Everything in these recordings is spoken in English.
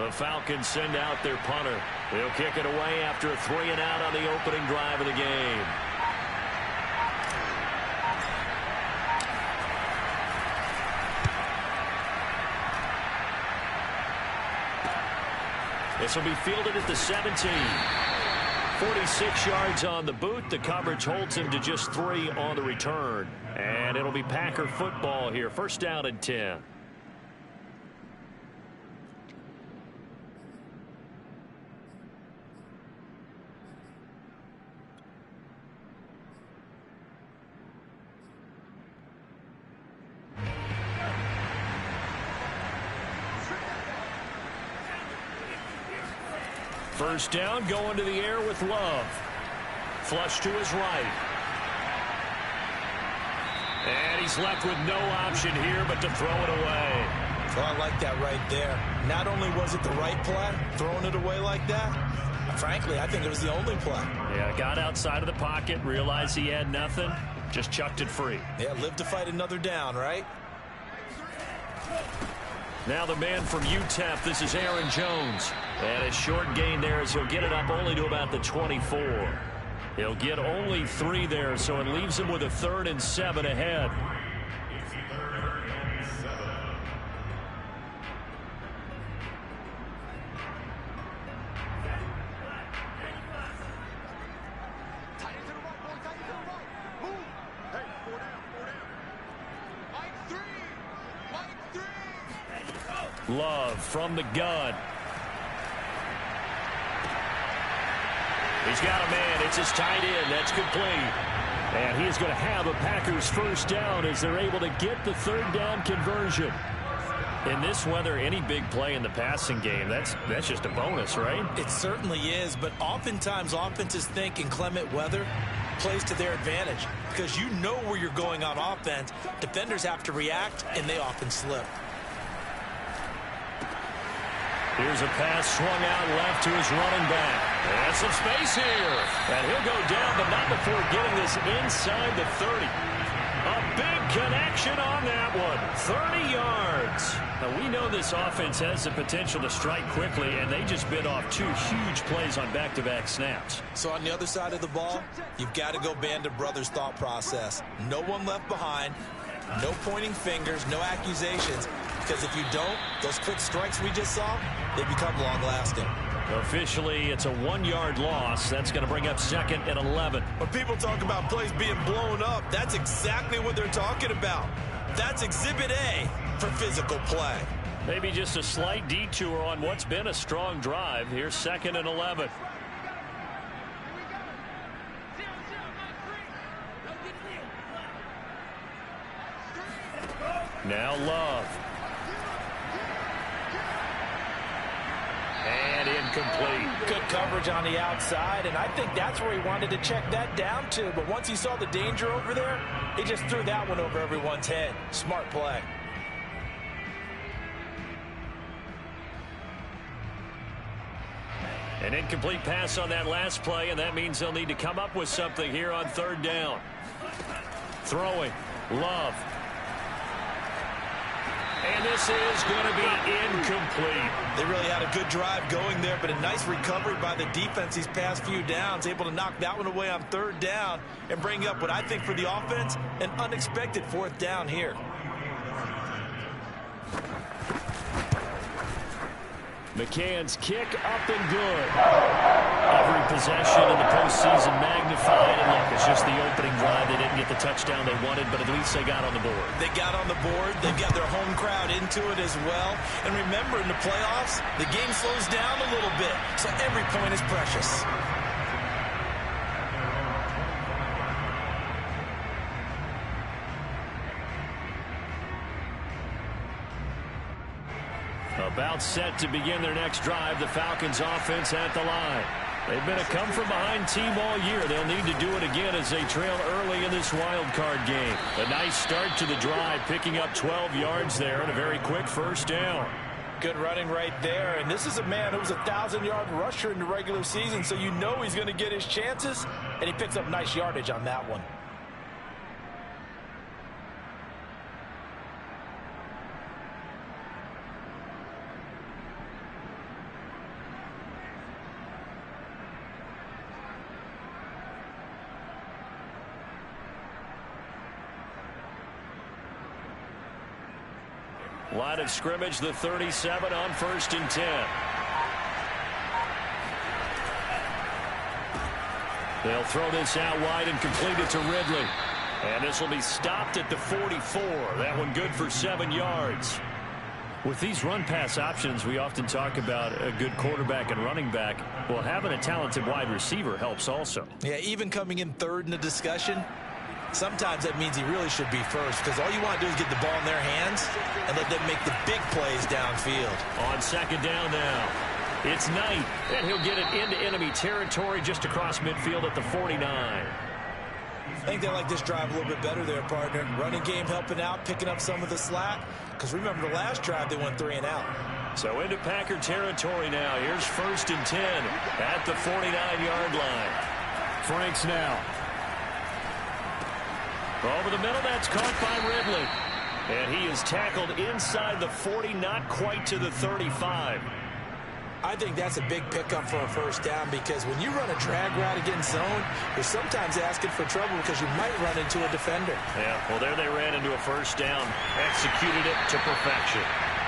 The Falcons send out their punter. They'll kick it away after a 3-and-out on the opening drive of the game. This will be fielded at the 17. 46 yards on the boot. The coverage holds him to just 3 on the return. And it'll be Packer football here. First down and 10. First down, going to the air with Love. Flush to his right. And he's left with no option here but to throw it away. Well, I like that right there. Not only was it the right play, throwing it away like that, frankly, I think it was the only play. Yeah, got outside of the pocket, realized he had nothing, just chucked it free. Yeah, live to fight another down, right? Now the man from UTEP, this is Aaron Jones. And a short gain there as he'll get it up only to about the 24. He'll get only 3 there, so it leaves him with a 3rd and 7 ahead. Love from the gun. He's got a man. It's his tight end. That's complete. And he's going to have a Packers first down as they're able to get the 3rd down conversion. In this weather, any big play in the passing game, that's just a bonus, right? It certainly is, but oftentimes offenses think inclement weather plays to their advantage because you know where you're going on offense. Defenders have to react, and they often slip. Here's a pass swung out left to his running back. And some space here. And he'll go down, but not before getting this inside the 30. A big connection on that one. 30 yards. Now, we know this offense has the potential to strike quickly, and they just bit off 2 huge plays on back-to-back snaps. So on the other side of the ball, you've got to go Band of Brothers thought process. No one left behind. No pointing fingers, no accusations. Because if you don't, those quick strikes we just saw, they become long-lasting. Officially, it's a 1-yard loss. That's going to bring up 2nd and 11. When people talk about plays being blown up, that's exactly what they're talking about. That's Exhibit A for physical play. Maybe just a slight detour on what's been a strong drive. Here's 2nd and 11. Now Love. And incomplete. Good coverage on the outside, and I think that's where he wanted to check that down to. But once he saw the danger over there, he just threw that one over everyone's head. Smart play. An incomplete pass on that last play, and that means they'll need to come up with something here on 3rd down. Throwing. Love. And this is going to be incomplete. They really had a good drive going there, but a nice recovery by the defense these past few downs, able to knock that one away on 3rd down and bring up what I think for the offense, an unexpected 4th down here. McCann's kick up and good. Every possession in the postseason magnified. And look, it's just the opening drive. They didn't get the touchdown they wanted, but at least they got on the board. They got on the board. They've got their home crowd into it as well. And remember, in the playoffs, the game slows down a little bit, so every point is precious. About set to begin their next drive. The Falcons offense at the line. They've been a come-from-behind team all year. They'll need to do it again as they trail early in this wild card game. A nice start to the drive, picking up 12 yards there and a very quick first down. Good running right there. And this is a man who was a 1,000-yard rusher in the regular season, so you know he's going to get his chances, and he picks up nice yardage on that one. Line of scrimmage, the 37 on 1st and 10. They'll throw this out wide and complete it to Ridley. And this will be stopped at the 44. That one good for 7 yards. With these run-pass options, we often talk about a good quarterback and running back. Well, having a talented wide receiver helps also. Yeah, even coming in third in the discussion, sometimes that means he really should be first, because all you want to do is get the ball in their hands and let them make the big plays downfield. On 2nd down now, it's Knight, and he'll get it into enemy territory just across midfield at the 49. I think they like this drive a little bit better there, partner. Running game helping out, picking up some of the slack. Because remember, the last drive, they went 3 and out. So into Packer territory now. Here's 1st and 10 at the 49-yard line. Franks now. Over the middle, that's caught by Ridley. And he is tackled inside the 40, not quite to the 35. I think that's a big pickup for a first down, because when you run a drag route against zone, you're sometimes asking for trouble because you might run into a defender. Yeah, well, there they ran into a first down, executed it to perfection.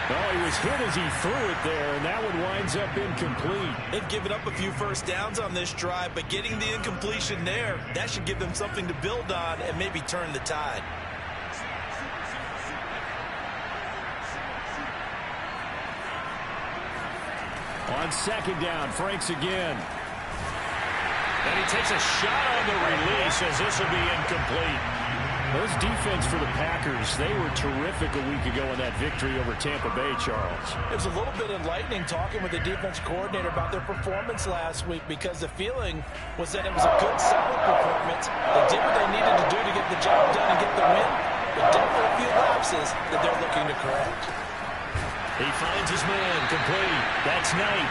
Well, he was hit as he threw it there, and that one winds up incomplete. They've given up a few first downs on this drive, but getting the incompletion there, that should give them something to build on and maybe turn the tide. On 2nd down, Franks again. And he takes a shot on the release as this will be incomplete. Those defense for the Packers, they were terrific a week ago in that victory over Tampa Bay, Charles. It was a little bit enlightening talking with the defense coordinator about their performance last week, because the feeling was that it was a good, solid performance. They did what they needed to do to get the job done and get the win, but definitely a few lapses that they're looking to correct. He finds his man, complete. That's Knight.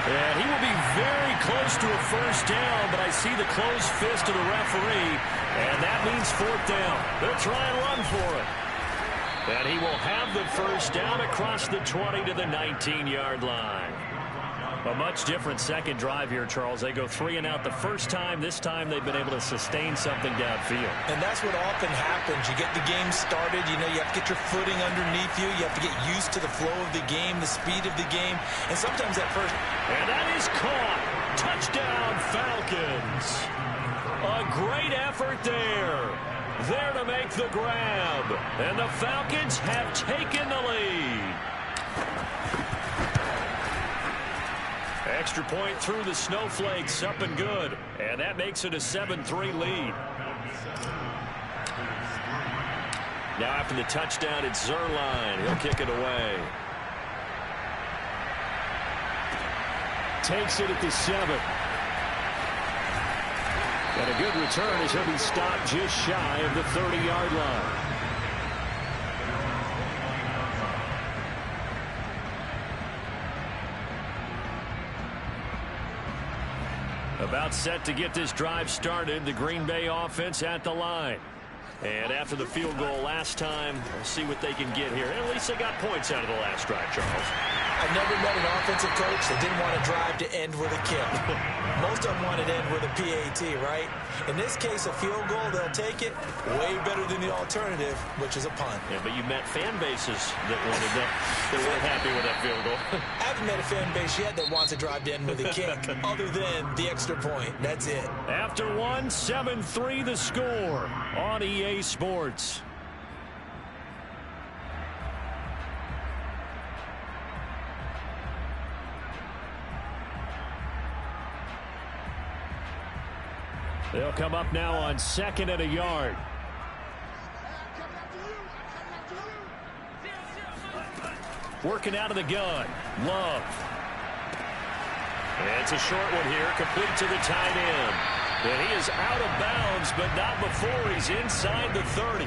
And he will be very close to a first down, but I see the closed fist of the referee, and that means 4th down. They'll try and run for it. And he will have the first down across the 20 to the 19-yard line. A much different second drive here, Charles. They go 3 and out the first time. This time they've been able to sustain something downfield. And that's what often happens. You get the game started. You know, you have to get your footing underneath you. You have to get used to the flow of the game, the speed of the game. And sometimes that first... And that is caught. Touchdown, Falcons. A great effort there. There to make the grab. And the Falcons have taken the lead. Extra point through the snowflakes, up and good. And that makes it a 7-3 lead. Now after the touchdown, it's Zerline. He'll kick it away. Takes it at the 7. And a good return as he'll be stopped just shy of the 30-yard line. About set to get this drive started. The Green Bay offense at the line. And after the field goal last time, we'll see what they can get here. At least they got points out of the last drive, Charles. I've never met an offensive coach that didn't want a drive to end with a kick. Most of them want it to end with a PAT, right? In this case, a field goal, they'll take it. Way better than the alternative, which is a punt. Yeah, but you met fan bases that wanted that, that weren't happy with that field goal. I haven't met a fan base yet that wants a drive to end with a kick, other than the extra point. That's it. After 7-3 the score on EA Sports. They'll come up now on 2nd and a yard. Working out of the gun. Love. And it's a short one here, complete to the tight end. And he is out of bounds, but not before he's inside the 30.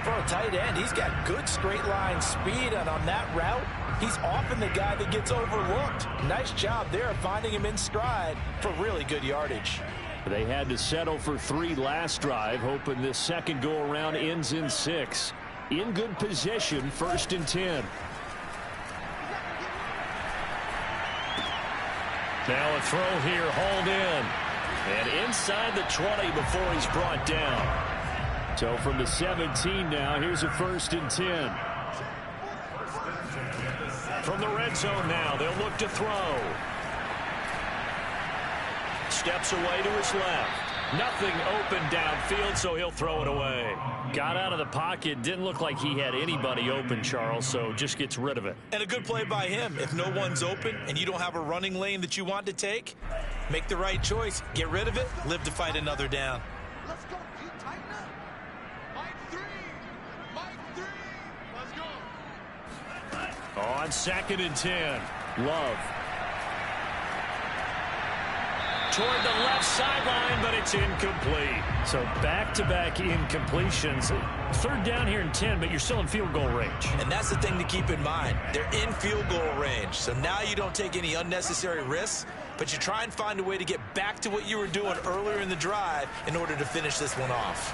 For a tight end, he's got good straight line speed, and on that route, he's often the guy that gets overlooked. Nice job there finding him in stride for really good yardage. They had to settle for 3 last drive, hoping this second go-around ends in 6. In good position, 1st and 10. Now a throw here, hauled in. And inside the 20 before he's brought down. So from the 17 now, here's a 1st and 10. From the red zone now, they'll look to throw. Steps away to his left. Nothing open downfield, so he'll throw it away. Got out of the pocket. Didn't look like he had anybody open, Charles, so just gets rid of it. And a good play by him. If no one's open and you don't have a running lane that you want to take, make the right choice. Get rid of it. Live to fight another down. Let's go. Keep tighten up. Mike 3. Mike 3. Let's go. On 2nd and 10. Love. Toward the left sideline, but it's incomplete. So back-to-back incompletions. 3rd down here in 10, but you're still in field goal range. And that's the thing to keep in mind. They're in field goal range. So now you don't take any unnecessary risks, but you try and find a way to get back to what you were doing earlier in the drive in order to finish this one off.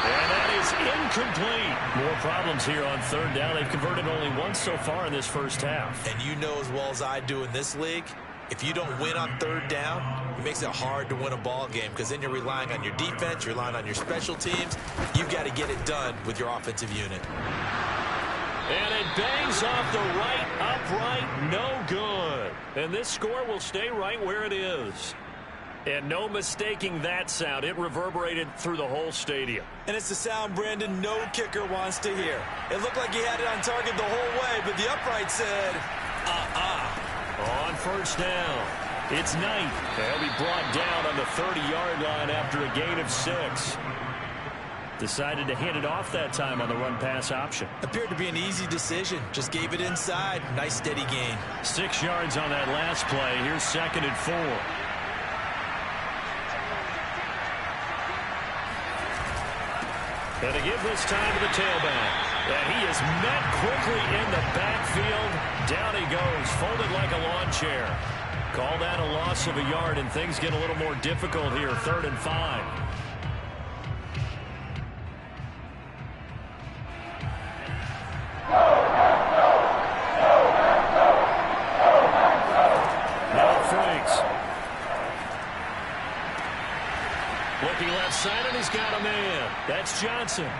And that is incomplete. More problems here on 3rd down. They've converted only once so far in this first half. And you know as well as I do in this league, if you don't win on 3rd down, it makes it hard to win a ball game because then you're relying on your defense, you're relying on your special teams. You've got to get it done with your offensive unit. And it bangs off the right upright, no good. And this score will stay right where it is. And no mistaking that sound. It reverberated through the whole stadium. And it's the sound, Brandon, no kicker wants to hear. It looked like he had it on target the whole way, but the upright said, On 1st down, it's Knight. They'll be brought down on the 30-yard line after a gain of 6. Decided to hand it off that time on the run-pass option. Appeared to be an easy decision. Just gave it inside. Nice, steady gain. 6 yards on that last play. Here's 2nd and 4. And to give this time to the tailback. And he is met quickly in the backfield. Down he goes, folded like a lawn chair. Call that a loss of a yard, and things get a little more difficult here. 3rd and 5. Now Franks. Looking left side, and he's got a man. That's Johnson.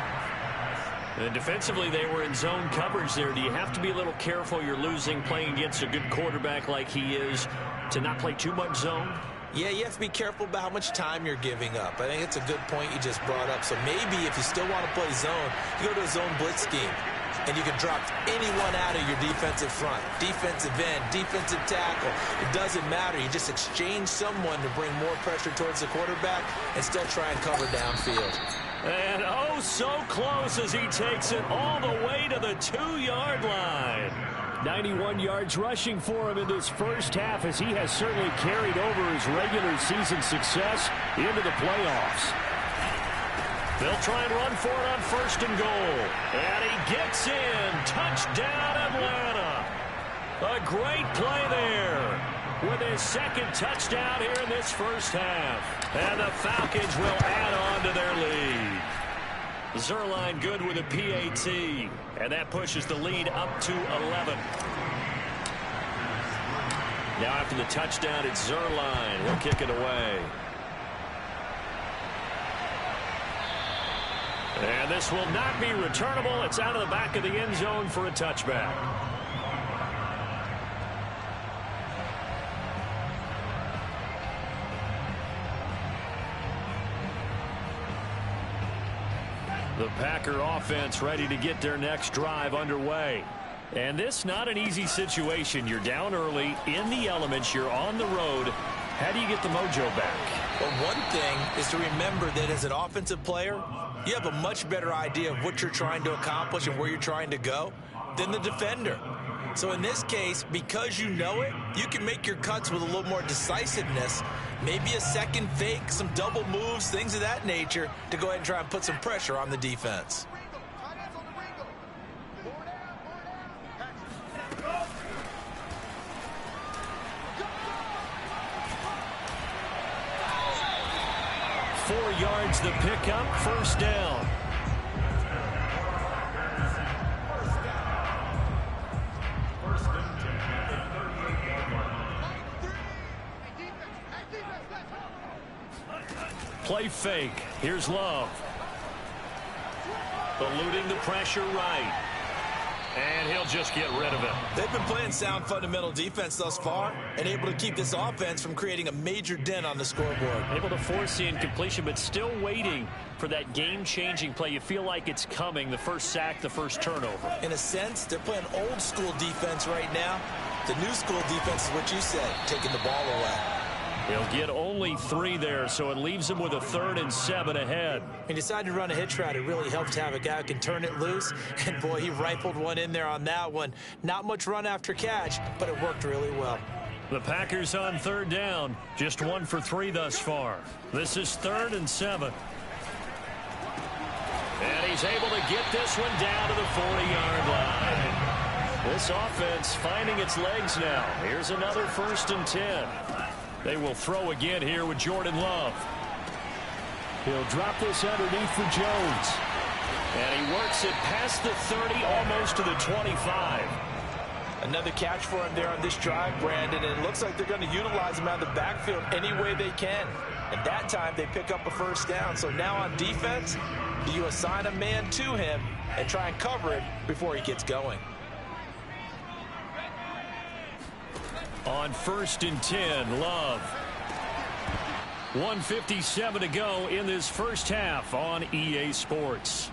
And defensively, they were in zone coverage there. Do you have to be a little careful? You're losing, playing against a good quarterback like he is, to not play too much zone? Yeah, you have to be careful about how much time you're giving up. I think it's a good point you just brought up. So maybe if you still want to play zone, you go to a zone blitz scheme. And you can drop anyone out of your defensive front. Defensive end, defensive tackle. It doesn't matter. You just exchange someone to bring more pressure towards the quarterback and still try and cover downfield. And oh, so close as he takes it all the way to the 2-yard line. 91 yards rushing for him in this first half, as he has certainly carried over his regular season success into the playoffs. They'll try and run for it on 1st and goal. And he gets in. Touchdown, Atlanta. A great play there with his 2nd touchdown here in this first half. And the Falcons will add on to their lead. Zerline good with a PAT. And that pushes the lead up to 11. Now after the touchdown, it's Zerline. He'll kick it away. And this will not be returnable. It's out of the back of the end zone for a touchback. The Packer offense ready to get their next drive underway. And this not an easy situation. You're down early, in the elements, you're on the road. How do you get the mojo back? Well, one thing is to remember that as an offensive player, you have a much better idea of what you're trying to accomplish and where you're trying to go than the defender. So in this case, because you know it, you can make your cuts with a little more decisiveness, maybe a second fake, some double moves, things of that nature, to go ahead and try and put some pressure on the defense. Yards the pickup, 1st down. Play fake. Here's Love. Eluding the pressure right. And he'll just get rid of it. They've been playing sound fundamental defense thus far and able to keep this offense from creating a major dent on the scoreboard. Able to force the incompletion, but still waiting for that game-changing play. You feel like it's coming, the first sack, the first turnover. In a sense, they're playing old school defense right now. The new school defense is what you said, taking the ball away. He'll get only 3 there, so it leaves him with a 3rd and 7 ahead. He decided to run a hitch route. It really helps to have a guy who can turn it loose. And, boy, he rifled one in there on that one. Not much run after catch, but it worked really well. The Packers on 3rd down. Just 1 for 3 thus far. This is 3rd and 7. And he's able to get this one down to the 40-yard line. This offense finding its legs now. Here's another 1st and 10. They will throw again here with Jordan Love. He'll drop this underneath for Jones. And he works it past the 30, almost to the 25. Another catch for him there on this drive, Brandon, and it looks like they're going to utilize him out of the backfield any way they can. And that time they pick up a 1st down. So now on defense, do you assign a man to him and try and cover it before he gets going? On 1st and 10, Love. 1:57 to go in this first half on EA Sports.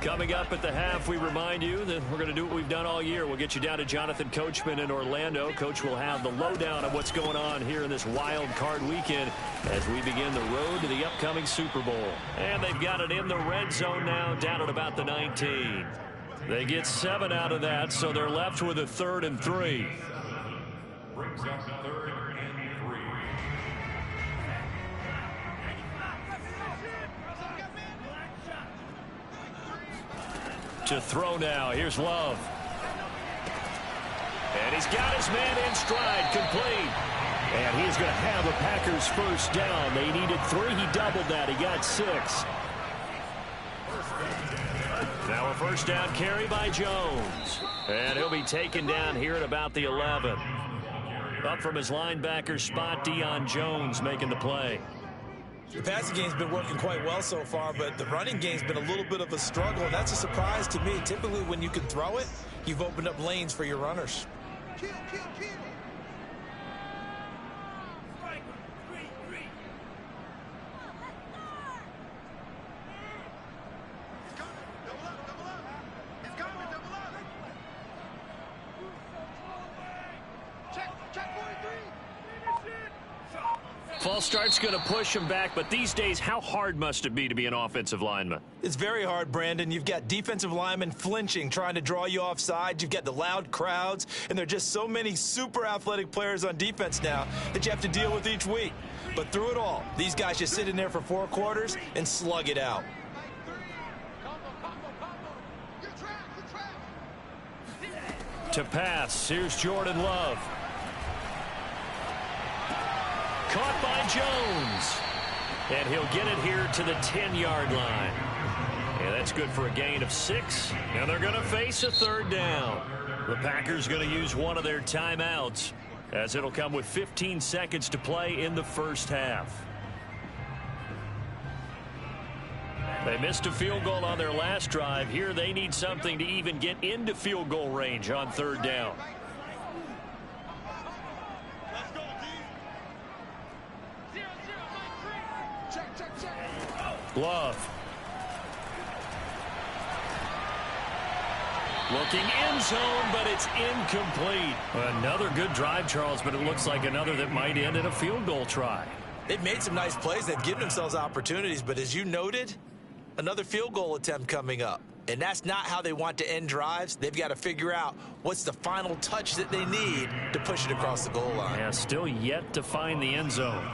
Coming up at the half, we remind you that we're going to do what we've done all year. We'll get you down to Jonathan Coachman in Orlando. Coach will have the lowdown of what's going on here in this wild card weekend as we begin the road to the upcoming Super Bowl. And they've got it in the red zone now, down at about the 19. They get 7 out of that, so they're left with a 3rd and 3. Brings up 3rd and 3. To throw now, here's Love. And he's got his man in stride, complete. And he's going to have a Packers 1st down. They needed 3, he doubled that, he got 6. Now a 1st down carry by Jones. And he'll be taken down here at about the 11. Up from his linebacker spot, Deion Jones making the play. The passing game's been working quite well so far, but the running game's been a little bit of a struggle, and that's a surprise to me. Typically, when you can throw it, you've opened up lanes for your runners. Kill, kill, kill. False start's going to push him back, but these days, how hard must it be to be an offensive lineman? It's very hard, Brandon. You've got defensive linemen flinching, trying to draw you offside. You've got the loud crowds, and there are just so many super athletic players on defense now that you have to deal with each week. But through it all, these guys just sit in there for 4 quarters and slug it out. To pass, here's Jordan Love. Caught by Jones. And he'll get it here to the 10-yard line. Yeah, that's good for a gain of 6. And they're going to face a 3rd down. The Packers going to use one of their timeouts, as it'll come with 15 seconds to play in the first half. They missed a field goal on their last drive. Here they need something to even get into field goal range on 3rd down. Love. Looking end zone, but it's incomplete. Another good drive, Charles, but it looks like another that might end in a field goal try. They've made some nice plays. They've given themselves opportunities, but as you noted, another field goal attempt coming up. And that's not how they want to end drives. They've got to figure out what's the final touch that they need to push it across the goal line. Yeah, still yet to find the end zone.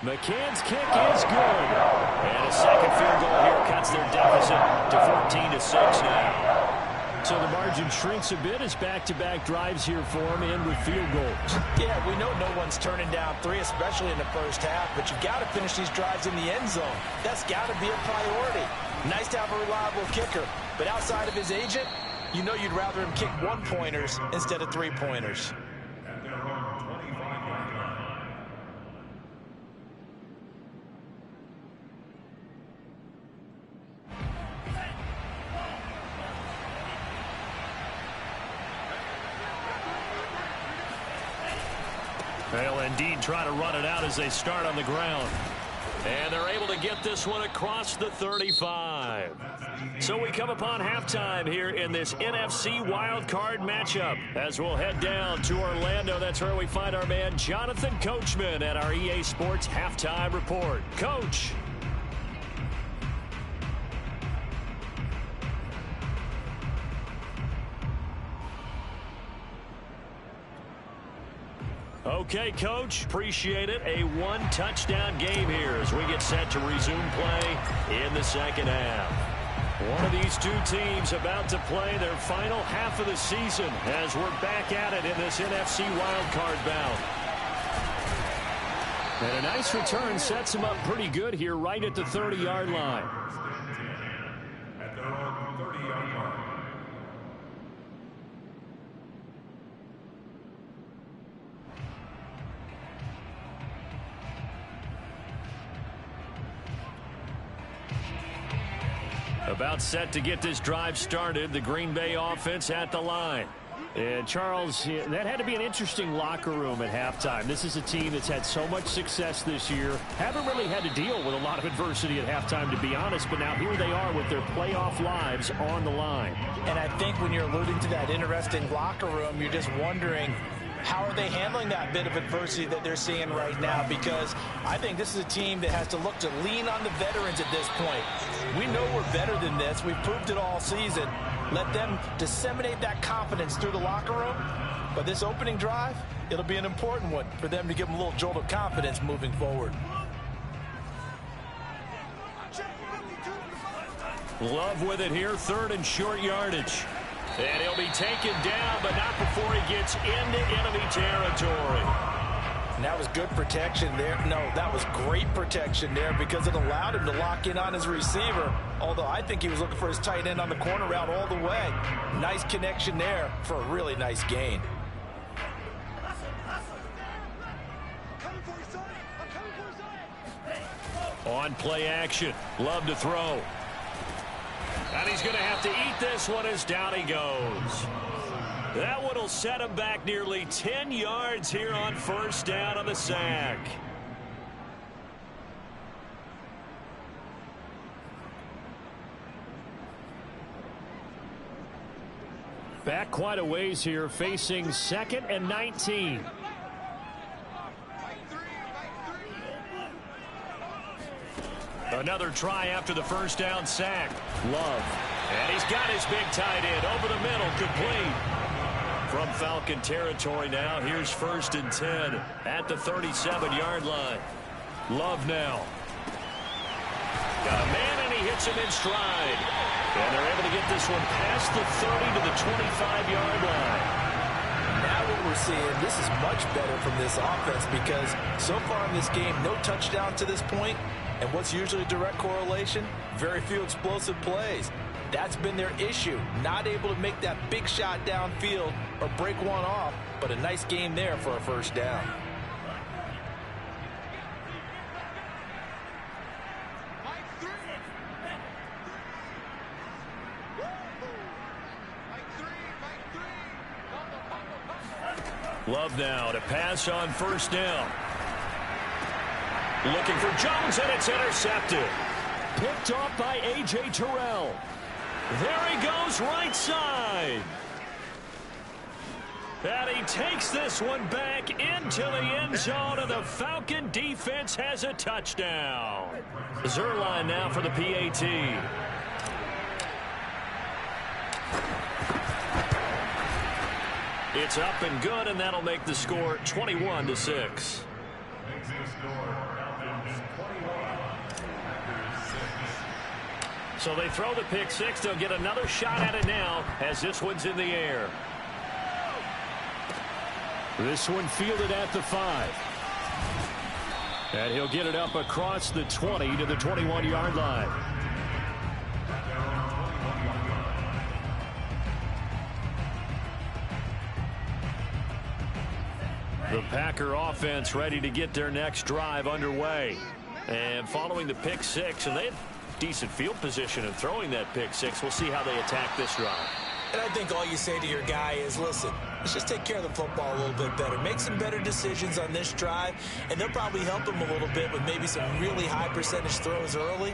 McCann's kick is good. And a second field goal here cuts their deficit to 14-6 now. So the margin shrinks a bit as back-to-back drives here for them and with field goals. Yeah, we know no one's turning down 3, especially in the first half, but you've got to finish these drives in the end zone. That's got to be a priority. Nice to have a reliable kicker, but outside of his agent, you know you'd rather him kick 1-pointers instead of 3-pointers. They'll indeed try to run it out as they start on the ground. And they're able to get this one across the 35. So we come upon halftime here in this NFC wildcard matchup. As we'll head down to Orlando, that's where we find our man Jonathan Coachman at our EA Sports Halftime Report. Coach. Okay, Coach, appreciate it. A one-touchdown game here as we get set to resume play in the second half. One of these two teams about to play their final half of the season as we're back at it in this NFC wildcard bout. And a nice return sets them up pretty good here right at the 30-yard line. At their own 30-yard line. About set to get this drive started, the Green Bay offense at the line. And, Charles, that had to be an interesting locker room at halftime. This is a team that's had so much success this year. Haven't really had to deal with a lot of adversity at halftime, to be honest, but now here they are with their playoff lives on the line. And I think when you're alluding to that interesting locker room, you're just wondering, how are they handling that bit of adversity that they're seeing right now? Because I think this is a team that has to look to lean on the veterans at this point. We know we're better than this. We've proved it all season. Let them disseminate that confidence through the locker room. But this opening drive, it'll be an important one for them to give them a little jolt of confidence moving forward. Love with it here, third and short yardage. And he'll be taken down, but not before he gets into enemy territory. And that was good protection there. No, that was great protection there because it allowed him to lock in on his receiver. Although I think he was looking for his tight end on the corner route all the way. Nice connection there for a really nice gain. On play action, Love to throw. And he's going to have to eat this one as down he goes. That one will set him back nearly 10 yards here on first down on the sack. Back quite a ways here, facing 2nd and 19. Another try after the first down sack. Love. And he's got his big tight end over the middle, complete. From Falcon territory now, here's 1st and 10 at the 37-yard line. Love now. Got a man, and he hits him in stride. And they're able to get this one past the 30 to the 25-yard line. Now what we're seeing, this is much better from this offense because so far in this game, no touchdown to this point. And what's usually a direct correlation? Very few explosive plays. That's been their issue. Not able to make that big shot downfield or break one off, but a nice game there for a first down. Love now to pass on first down. Looking for Jones, and it's intercepted. Picked off by A.J. Terrell. There he goes, right side. And he takes this one back into the end zone, and the Falcon defense has a touchdown. Zerline now for the PAT. It's up and good, and that'll make the score 21-6. So they throw the pick six. They'll get another shot at it now as this one's in the air. This one fielded at the 5. And he'll get it up across the 20 to the 21-yard line. The Packer offense ready to get their next drive underway. And following the pick six, and they had decent field position in throwing that pick six. We'll see how they attack this drive. And I think all you say to your guy is, listen, let's just take care of the football a little bit better. Make some better decisions on this drive, and they'll probably help him a little bit with maybe some really high percentage throws early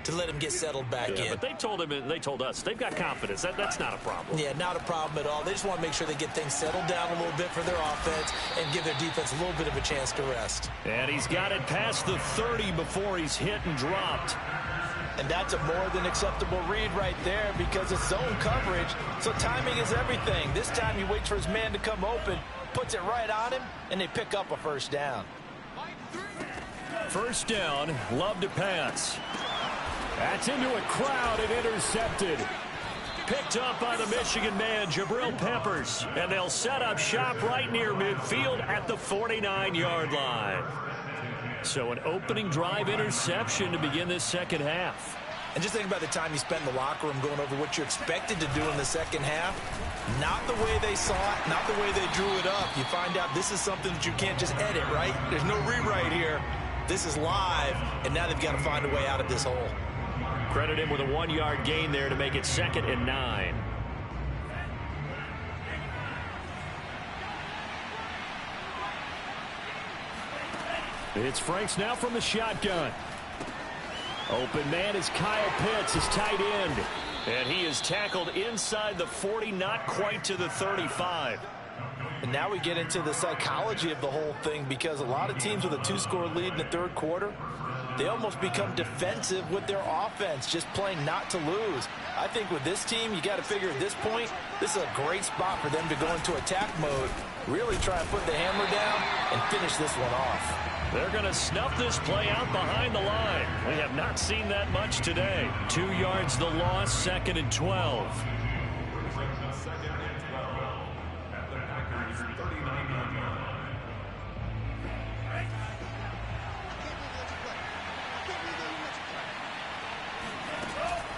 to let him get settled back in. But they told us they've got confidence. That's not a problem. Yeah, not a problem at all. They just want to make sure they get things settled down a little bit for their offense and give their defense a little bit of a chance to rest. And he's got it past the 30 before he's hit and dropped. And that's a more than acceptable read right there because it's zone coverage, so timing is everything. This time he waits for his man to come open, puts it right on him, and they pick up a first down. First down, Love to pass. That's into a crowd and intercepted. Picked up by the Michigan man, Jabril Peppers. And they'll set up shop right near midfield at the 49-yard line. So an opening drive interception to begin this second half. And just think about the time you spend in the locker room going over what you're expected to do in the second half. Not the way they saw it, not the way they drew it up. You find out this is something that you can't just edit, right? There's no rewrite here. This is live, and now they've got to find a way out of this hole. Credit him with a 1-yard gain there to make it 2nd and 9. It's Franks now from the shotgun. Open man is Kyle Pitts, his tight end. And he is tackled inside the 40, not quite to the 35. And now we get into the psychology of the whole thing because a lot of teams with a 2-score lead in the third quarter, they almost become defensive with their offense, just playing not to lose. I think with this team, you got to figure at this point, this is a great spot for them to go into attack mode, really try and put the hammer down and finish this one off. They're going to snuff this play out behind the line. We have not seen that much today. 2 yards the loss, 2nd and 12.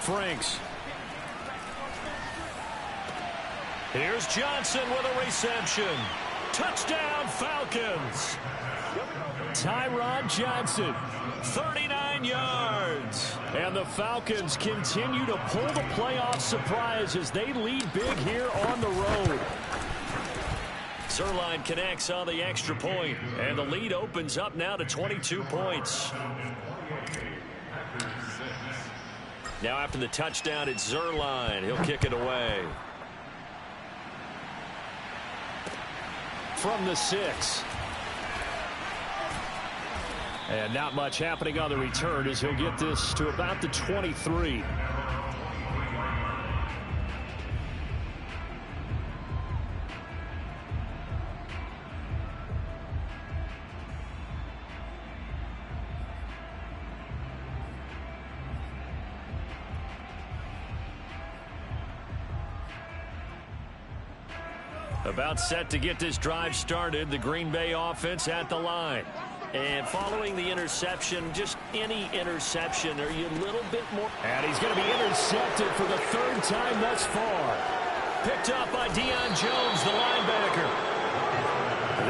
Franks. Here's Johnson with a reception. Touchdown, Falcons. Tyrod Johnson, 39 yards. And the Falcons continue to pull the playoff surprise as they lead big here on the road. Zerline connects on the extra point, and the lead opens up now to 22 points. Now after the touchdown, it's Zerline. He'll kick it away. From the 6. And not much happening on the return as he'll get this to about the 23. About set to get this drive started, the Green Bay offense at the line. And following the interception, just any interception, are you a little bit more? And he's going to be intercepted for the 3rd time thus far. Picked up by Deion Jones, the linebacker.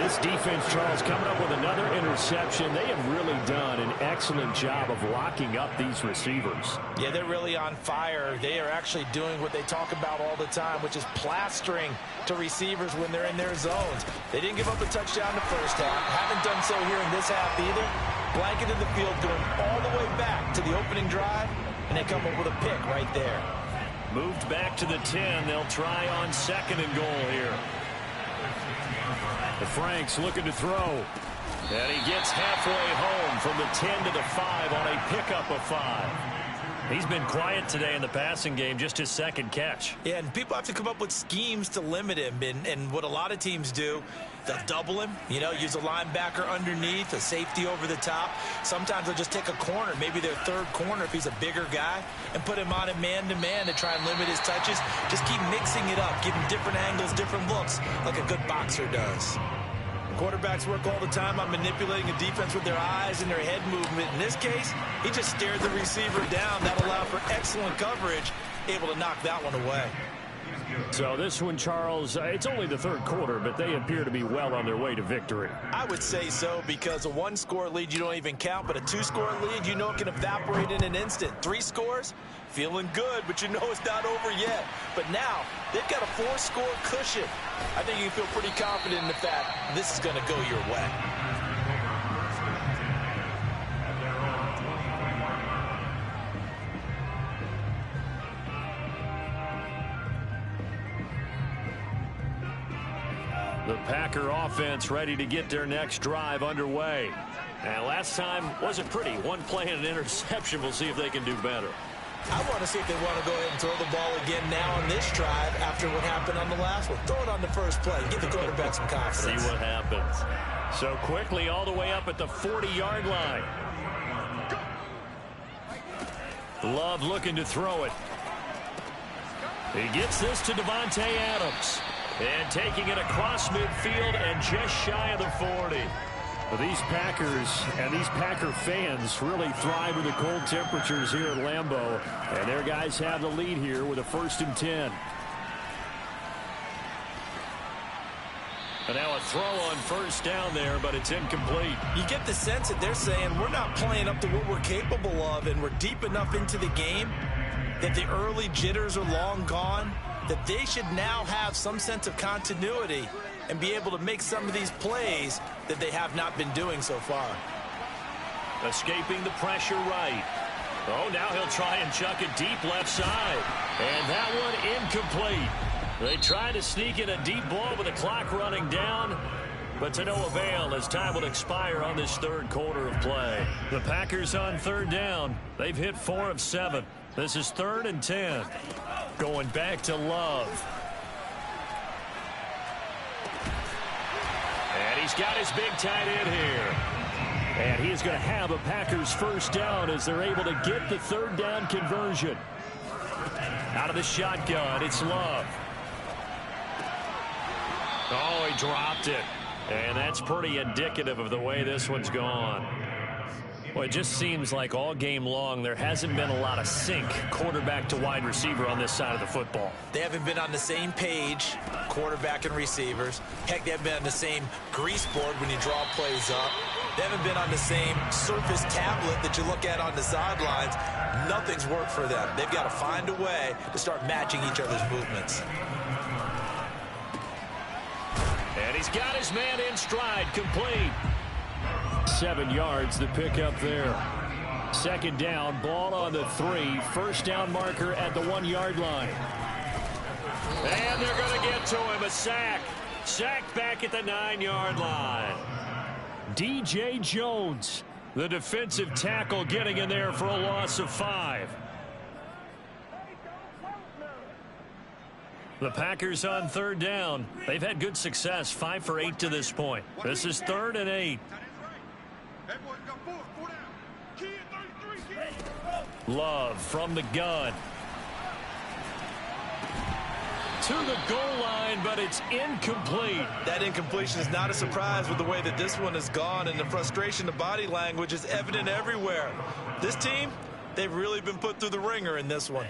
This defense, Charles, coming up with another interception. They have really done an excellent job of locking up these receivers. Yeah, they're really on fire. They are actually doing what they talk about all the time, which is plastering to receivers when they're in their zones. They didn't give up a touchdown in the first half. Haven't done so here in this half either. Blanketed the field going all the way back to the opening drive, and they come up with a pick right there. Moved back to the 10. They'll try on 2nd and goal here. The Franks looking to throw. And he gets halfway home from the 10 to the 5 on a pickup of 5. He's been quiet today in the passing game, just his 2nd catch. Yeah, and people have to come up with schemes to limit him. And what a lot of teams do, they'll double him, use a linebacker underneath, a safety over the top. Sometimes they'll just take a corner, maybe their 3rd corner if he's a bigger guy, and put him on a man-to-man to try and limit his touches. Just keep mixing it up, give him different angles, different looks, like a good boxer does. Quarterbacks work all the time on manipulating a defense with their eyes and their head movement. In this case, he just stared the receiver down. That allowed for excellent coverage, able to knock that one away. So this one, Charles, it's only the 3rd quarter, but they appear to be well on their way to victory. I would say so, because a 1-score lead you don't even count, but a 2-score lead, it can evaporate in an instant. 3 scores, Feeling good, but you know it's not over yet. But now, they've got a 4-score cushion. I think you can feel pretty confident in the fact this is going to go your way. The Packer offense ready to get their next drive underway. And last time wasn't pretty. One play and an interception. We'll see if they can do better. I want to see if they want to go ahead and throw the ball again now on this drive after what happened on the last one. Throw it on the first play. Give the quarterback some confidence. See what happens. So quickly all the way up at the 40-yard line. Love looking to throw it. He gets this to Davante Adams. And taking it across midfield and just shy of the 40. Well, these Packers and these Packer fans really thrive with the cold temperatures here at Lambeau. And their guys have the lead here with a 1st and 10. And now a throw on 1st down there, but it's incomplete. You get the sense that they're saying we're not playing up to what we're capable of, and we're deep enough into the game that the early jitters are long gone, that they should now have some sense of continuity and be able to make some of these plays that they have not been doing so far. Escaping the pressure right. Oh, now he'll try and chuck it deep left side. And that one incomplete. They try to sneak in a deep ball with the clock running down, but to no avail as time will expire on this 3rd quarter of play. The Packers on 3rd down. They've hit 4 of 7. This is 3rd and 10. Going back to Love. And he's got his big tight end here. And he is going to have a Packers 1st down as they're able to get the 3rd down conversion. Out of the shotgun, it's Love. Oh, he dropped it. And that's pretty indicative of the way this one's gone. Well, it just seems like all game long there hasn't been a lot of sync quarterback to wide receiver on this side of the football. They haven't been on the same page, quarterback and receivers. Heck, they haven't been on the same grease board when you draw plays up. They haven't been on the same surface tablet that you look at on the sidelines. Nothing's worked for them. They've got to find a way to start matching each other's movements. And he's got his man in stride, complete. 7 yards, the pickup there. 2nd down, ball on the 3. 1st down marker at the 1-yard line. And they're going to get to him. A sack. Sacked back at the 9-yard line. DJ Jones, the defensive tackle, getting in there for a loss of 5. The Packers on 3rd down. They've had good success, 5 for 8 to this point. This is 3rd and 8. Love from the gun. To the goal line, but it's incomplete. That incompletion is not a surprise with the way that this one has gone, and the frustration, the body language is evident everywhere. This team, they've really been put through the ringer in this one.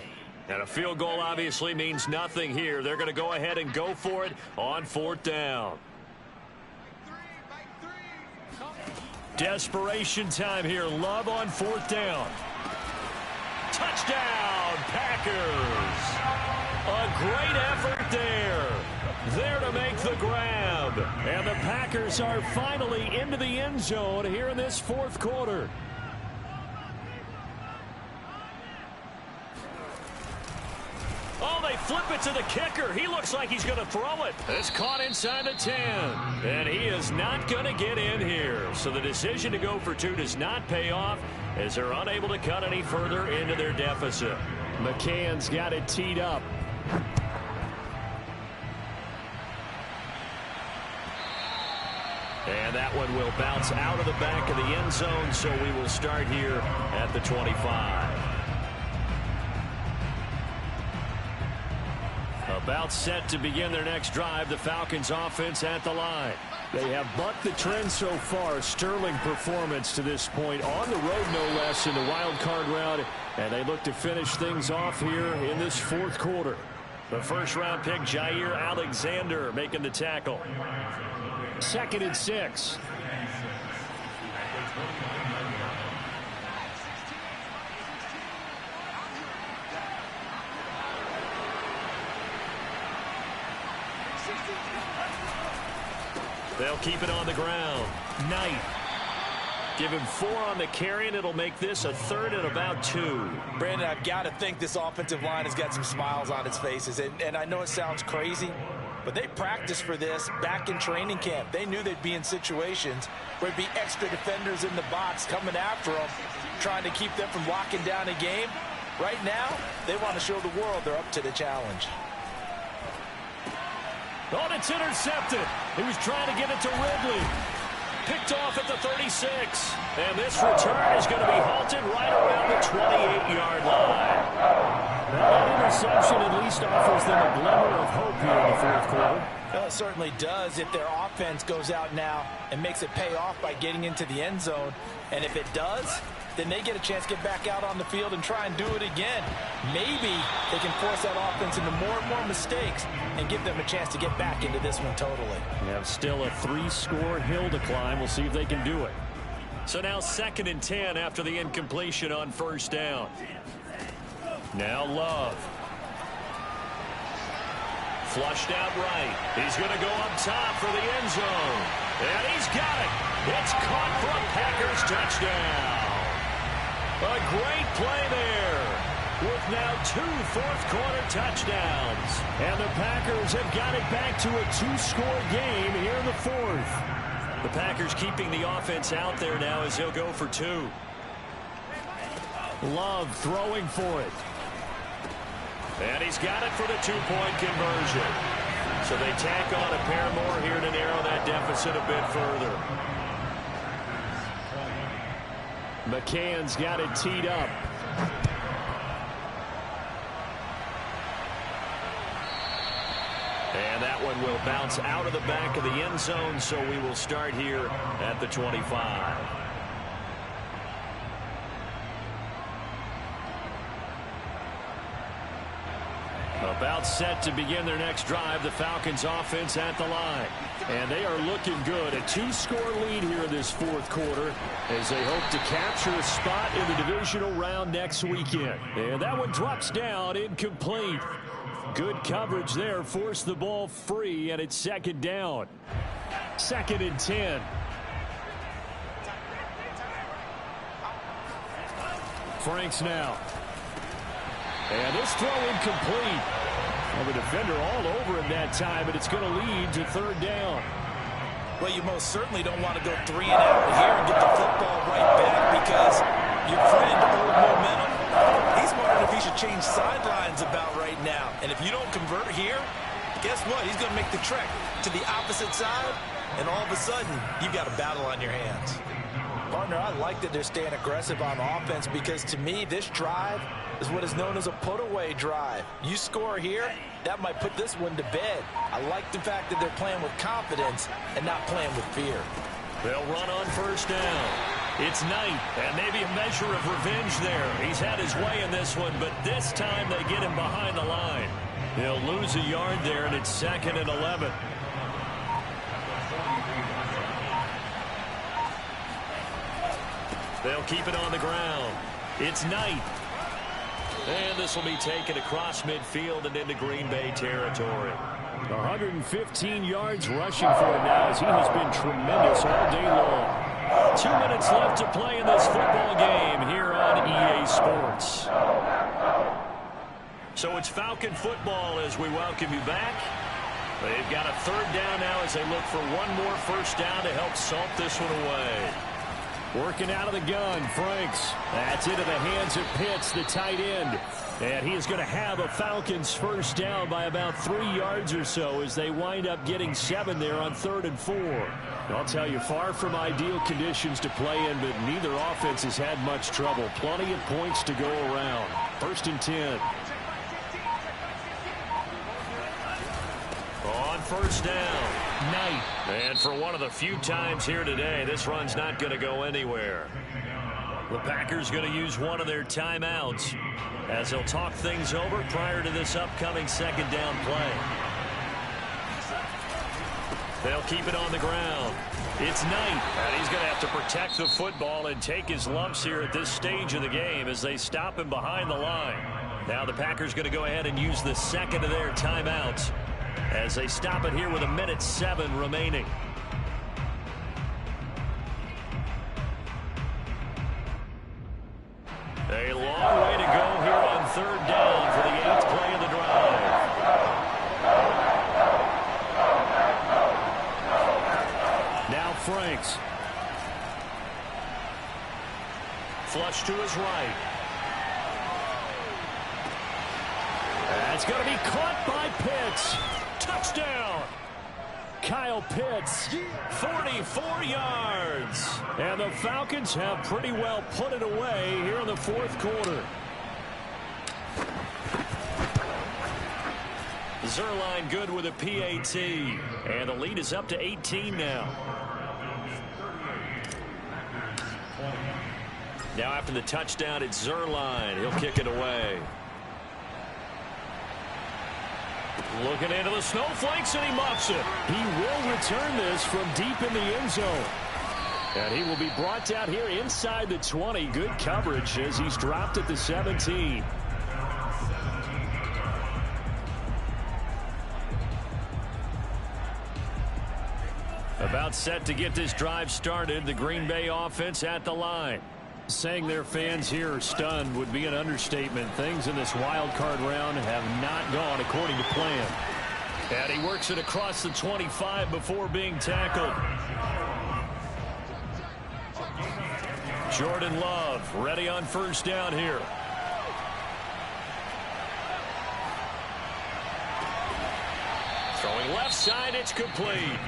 And a field goal obviously means nothing here. They're going to go ahead and go for it on 4th down. Desperation time here. Love on 4th down. Touchdown, Packers. A great effort there. There to make the grab. And the Packers are finally into the end zone here in this 4th quarter. Oh, they flip it to the kicker. He looks like he's going to throw it. It's caught inside the 10. And he is not going to get in here. So the decision to go for 2 does not pay off as they're unable to cut any further into their deficit. McCann's got it teed up. And that one will bounce out of the back of the end zone, so we will start here at the 25. About set to begin their next drive, the Falcons offense at the line. They have bucked the trend so far. Sterling performance to this point. On the road, no less, in the wild card round. And they look to finish things off here in this 4th quarter. The 1st-round pick, Jair Alexander, making the tackle. 2nd and 6. They'll keep it on the ground. Knight. Give him 4 on the carry, and it'll make this a 3rd and about 2. Brandon, I've got to think this offensive line has got some smiles on its faces. And I know it sounds crazy, but they practiced for this back in training camp. They knew they'd be in situations where there'd be extra defenders in the box coming after them, trying to keep them from locking down a game. Right now, they want to show the world they're up to the challenge. Oh, it's intercepted. He was trying to get it to Ridley. Picked off at the 36. And this return is going to be halted right around the 28-yard line. That interception at least offers them a glimmer of hope here in the fourth quarter. Well, it certainly does if their offense goes out now and makes it pay off by getting into the end zone. And if it does, then they get a chance to get back out on the field and try and do it again. Maybe they can force that offense into more and more mistakes and give them a chance to get back into this one totally. They have still a 3-score hill to climb. We'll see if they can do it. So now 2nd and 10 after the incompletion on 1st down. Now Love. Flushed out right. He's going to go up top for the end zone. And he's got it. It's caught for a Packers touchdown. A great play there, with now 2 fourth-quarter touchdowns. And the Packers have got it back to a 2-score game here in the 4th. The Packers keeping the offense out there now as they'll go for 2. Love throwing for it. And he's got it for the 2-point conversion. So they tack on a pair more here to narrow that deficit a bit further. McCann's got it teed up. And that one will bounce out of the back of the end zone, so we will start here at the 25. About set to begin their next drive, the Falcons offense at the line. And they are looking good. A 2-score lead here in this 4th quarter as they hope to capture a spot in the divisional round next weekend. And that one drops down, incomplete. Good coverage there, forced the ball free, and it's 2nd down. 2nd and 10. Franks now. And this throw incomplete. Well, the defender all over him that time, but it's going to lead to 3rd down. Well, you most certainly don't want to go 3 and out here and get the football right back because your friend, old momentum, he's wondering if he should change sidelines about right now. And if you don't convert here, guess what? He's going to make the trek to the opposite side, and all of a sudden, you've got a battle on your hands. Partner, I like that they're staying aggressive on offense because, to me, this drive is what is known as a put-away drive. You score here, that might put this one to bed. I like the fact that they're playing with confidence and not playing with fear. They'll run on 1st down. It's Knight, and maybe a measure of revenge there. He's had his way in this one, but this time they get him behind the line. They'll lose a yard there, and it's 2nd and 11. They'll keep it on the ground. It's Knight. And this will be taken across midfield and into Green Bay territory. 115 yards rushing for him now as he has been tremendous all day long. 2 minutes left to play in this football game here on EA Sports. So it's Falcon football as we welcome you back. They've got a 3rd down now as they look for one more 1st down to help salt this one away. Working out of the gun, Franks. That's into the hands of Pitts, the tight end. And he is going to have a Falcons 1st down by about 3 yards or so as they wind up getting 7 there on 3rd and 4. I'll tell you, far from ideal conditions to play in, but neither offense has had much trouble. Plenty of points to go around. 1st and 10. On 1st down. Knight. And for one of the few times here today, this run's not going to go anywhere. The Packers going to use one of their timeouts as they'll talk things over prior to this upcoming 2nd down play. They'll keep it on the ground. It's Knight. And he's going to have to protect the football and take his lumps here at this stage of the game as they stop him behind the line. Now the Packers going to go ahead and use the 2nd of their timeouts. as they stop it here with 1:07 remaining. A long way to go here on 3rd down for the 8th play of the drive. Now Franks. Flush to his right. That's going to be caught by Pitts. Touchdown. Kyle Pitts, 44 yards. And the Falcons have pretty well put it away here in the 4th quarter. Zerline good with a PAT. And the lead is up to 18 now. Now after the touchdown, it's Zerline. He'll kick it away. Looking into the snowflakes, and he muffs it. He will return this from deep in the end zone. And he will be brought down here inside the 20. Good coverage as he's dropped at the 17. About set to get this drive started. The Green Bay offense at the line. Saying their fans here are stunned would be an understatement. Things in this wild card round have not gone according to plan. And he works it across the 25 before being tackled. Jordan Love ready on 1st down here. Throwing left side, it's complete.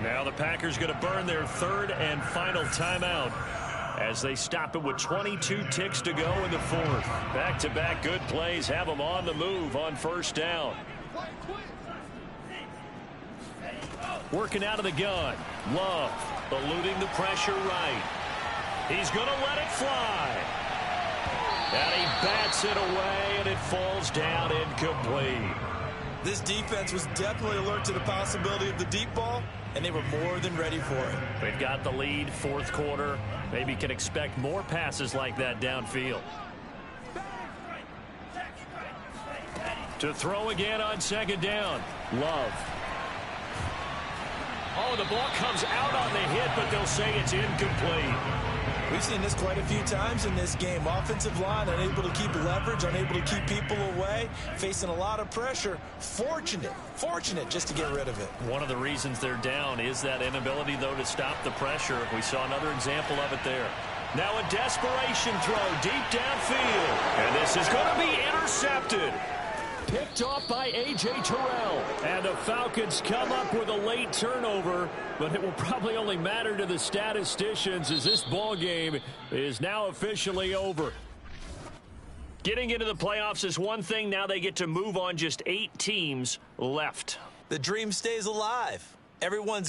Now the Packers going to burn their 3rd and final timeout as they stop it with 22 ticks to go in the 4th. Back-to-back good plays have them on the move on 1st down. Working out of the gun. Love eluding the pressure right. He's going to let it fly. And he bats it away, and it falls down incomplete. This defense was definitely alert to the possibility of the deep ball, and they were more than ready for it. They've got the lead, 4th quarter. Maybe can expect more passes like that downfield. To throw again on 2nd down. Love. Oh, the ball comes out on the hit, but they'll say it's incomplete. We've seen this quite a few times in this game. Offensive line unable to keep leverage, unable to keep people away, facing a lot of pressure. Fortunate just to get rid of it. One of the reasons they're down is that inability, though, to stop the pressure. We saw another example of it there. Now a desperation throw deep downfield. And this is going to be intercepted. Picked off by A.J. Terrell. And the Falcons come up with a late turnover, but it will probably only matter to the statisticians as this ball game is now officially over. Getting into the playoffs is one thing. Now they get to move on. Just 8 teams left. The dream stays alive. Everyone's